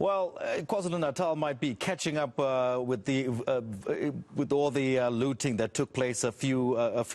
Well, KwaZulu-Natal might be catching up with all the looting that took place a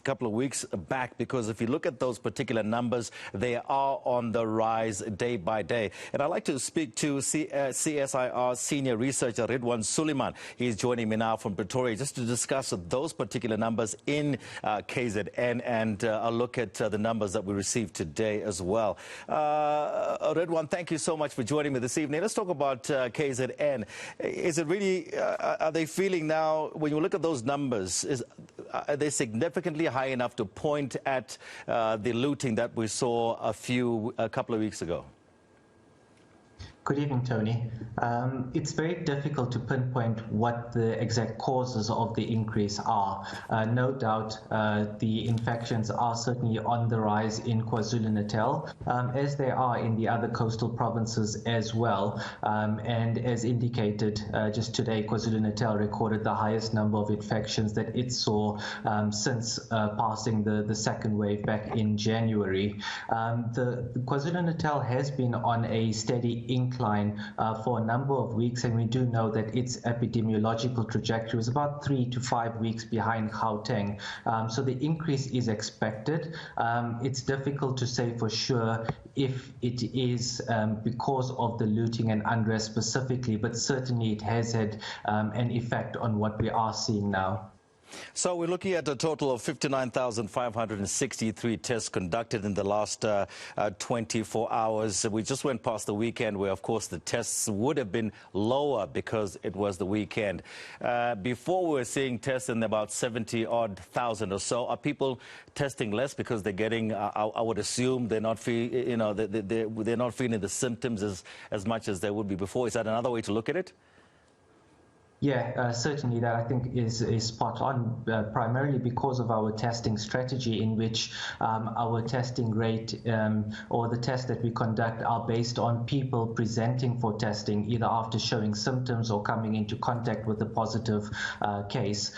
couple of weeks back, because if you look at those particular numbers, they are on the rise day by day. And I'd like to speak to CSIR senior researcher Ridwan Suleiman. He's joining me now from Pretoria just to discuss those particular numbers in KZN and a look at the numbers that we received today as well. Ridwan, thank you so much for joining me this evening. Let's talk about KZN. Is it really, are they feeling now, when you look at those numbers, are they significantly high enough to point at the looting that we saw a couple of weeks ago? Good evening, Tony. It's very difficult to pinpoint what the exact causes of the increase are. No doubt the infections are certainly on the rise in KwaZulu-Natal, as they are in the other coastal provinces as well. And as indicated just today, KwaZulu-Natal recorded the highest number of infections that it saw since passing the second wave back in January. The KwaZulu-Natal has been on a steady incline for a number of weeks, and we do know that its epidemiological trajectory was about 3 to 5 weeks behind Gauteng. So the increase is expected. It's difficult to say for sure if it is because of the looting and unrest specifically, but certainly it has had an effect on what we are seeing now. So we're looking at a total of 59,563 tests conducted in the last 24 hours. We just went past the weekend where, of course, the tests would have been lower because it was the weekend. Before we were seeing tests in about 70-odd thousand or so. Are people testing less because they're getting, I would assume, they're not they're not feeling the symptoms as much as they would be before? Is that another way to look at it? Yeah, certainly that I think is spot on, primarily because of our testing strategy, in which our testing rate or the tests that we conduct are based on people presenting for testing, either after showing symptoms or coming into contact with a positive case.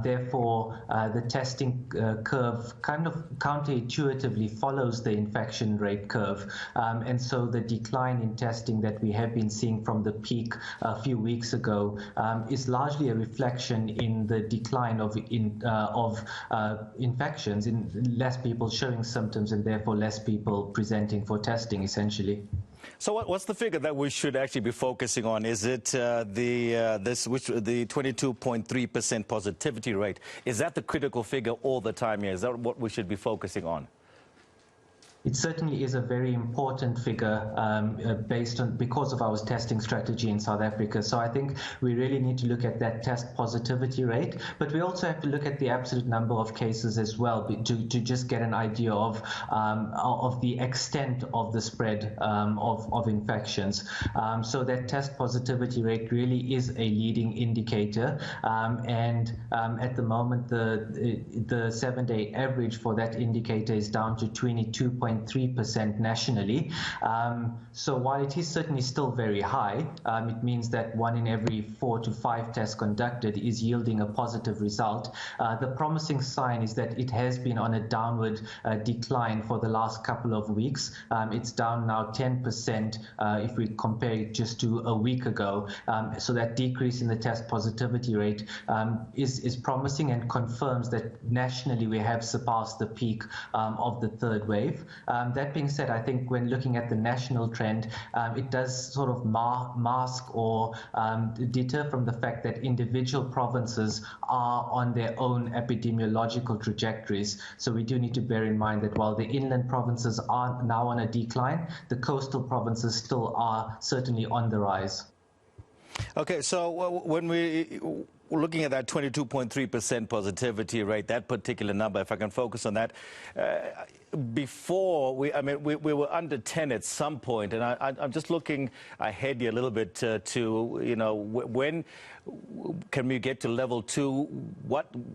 Therefore, the testing curve kind of counterintuitively follows the infection rate curve. And so the decline in testing that we have been seeing from the peak a few weeks ago is largely a reflection in the decline of infections, in less people showing symptoms and therefore less people presenting for testing, essentially. So what's the figure that we should actually be focusing on? Is it the 22.3% positivity rate? Is that the critical figure all the time here? Is that what we should be focusing on? It certainly is a very important figure because of our testing strategy in South Africa. So I think we really need to look at that test positivity rate, but we also have to look at the absolute number of cases as well to just get an idea of the extent of the spread of infections. So that test positivity rate really is a leading indicator, and at the moment the 7-day average for that indicator is down to 22.3% nationally. So while it is certainly still very high, it means that 1 in every 4 to 5 tests conducted is yielding a positive result. The promising sign is that it has been on a downward decline for the last couple of weeks. It's down now 10% if we compare it just to a week ago. So that decrease in the test positivity rate is promising and confirms that nationally we have surpassed the peak of the third wave. That being said, I think when looking at the national trend, it does sort of mask or deter from the fact that individual provinces are on their own epidemiological trajectories. So we do need to bear in mind that while the inland provinces are now on a decline, the coastal provinces still are certainly on the rise. Okay, so when we're looking at that 22.3% positivity rate, that particular number, if I can focus on that, before we were under 10 at some point, and I'm just looking ahead here a little bit to when can we get to level 2?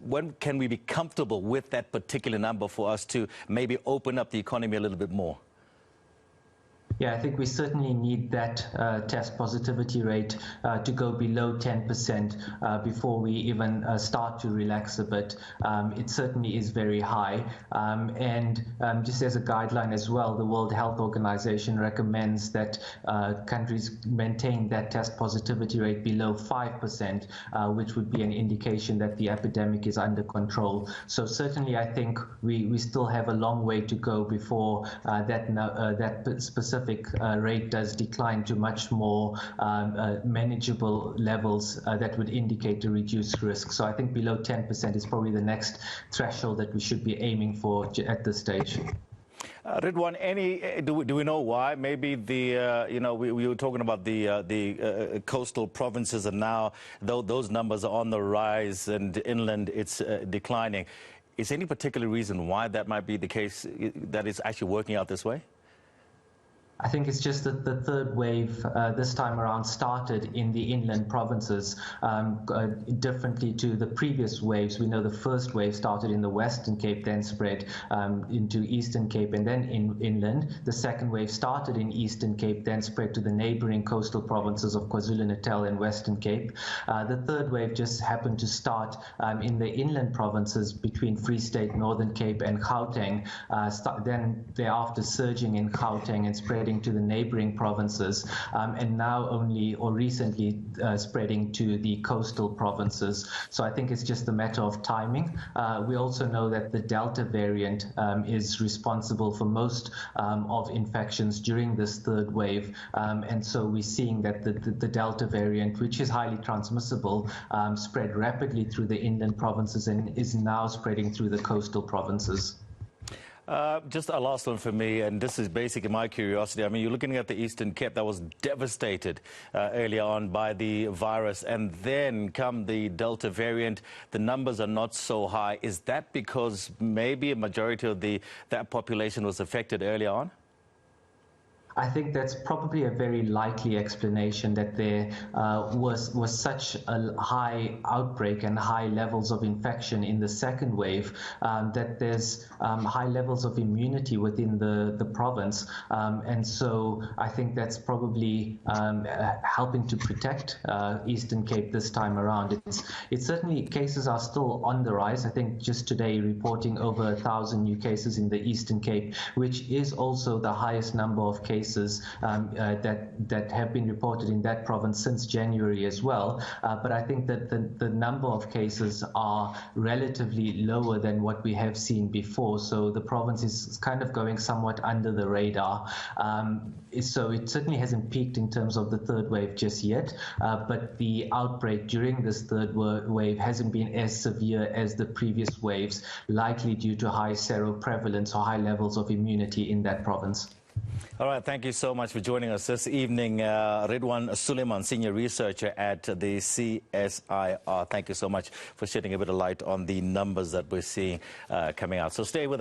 When can we be comfortable with that particular number for us to maybe open up the economy a little bit more? Yeah, I think we certainly need that test positivity rate to go below 10% before we even start to relax a bit. It certainly is very high. And just as a guideline as well, the World Health Organization recommends that countries maintain that test positivity rate below 5%, which would be an indication that the epidemic is under control. So certainly I think we still have a long way to go before that specific rate does decline to much more manageable levels that would indicate a reduced risk. So I think below 10% is probably the next threshold that we should be aiming for at this stage. Ridwan, do we know why? Maybe we were talking about the coastal provinces, and now though those numbers are on the rise and inland it's declining. Is there any particular reason why that might be the case, that it's actually working out this way? I think it's just that the third wave this time around started in the inland provinces differently to the previous waves. We know the first wave started in the Western Cape, then spread into Eastern Cape and then inland. The second wave started in Eastern Cape, then spread to the neighboring coastal provinces of KwaZulu-Natal and Western Cape. The third wave just happened to start in the inland provinces between Free State, Northern Cape and Gauteng, then thereafter surging in Gauteng and spreading to the neighboring provinces, and now only or recently spreading to the coastal provinces. So I think it's just a matter of timing. We also know that the Delta variant is responsible for most of infections during this third wave, and so we're seeing that the Delta variant, which is highly transmissible, spread rapidly through the inland provinces and is now spreading through the coastal provinces. Just a last one for me, and this is basically my curiosity. I mean, you're looking at the Eastern Cape that was devastated earlier on by the virus, and then come the Delta variant, the numbers are not so high. Is that because maybe a majority of that population was affected earlier on? I think that's probably a very likely explanation, that there was such a high outbreak and high levels of infection in the second wave that there's high levels of immunity within the province. And so I think that's probably helping to protect Eastern Cape this time around. It's certainly, cases are still on the rise. I think just today reporting over 1,000 new cases in the Eastern Cape, which is also the highest number of cases that have been reported in that province since January as well. But I think that the number of cases are relatively lower than what we have seen before. So the province is kind of going somewhat under the radar. So it certainly hasn't peaked in terms of the third wave just yet. But the outbreak during this third wave hasn't been as severe as the previous waves, likely due to high seroprevalence or high levels of immunity in that province. All right, thank you so much for joining us this evening. Ridwan Suleiman, Senior Researcher at the CSIR. Thank you so much for shedding a bit of light on the numbers that we're seeing coming out. So stay with us.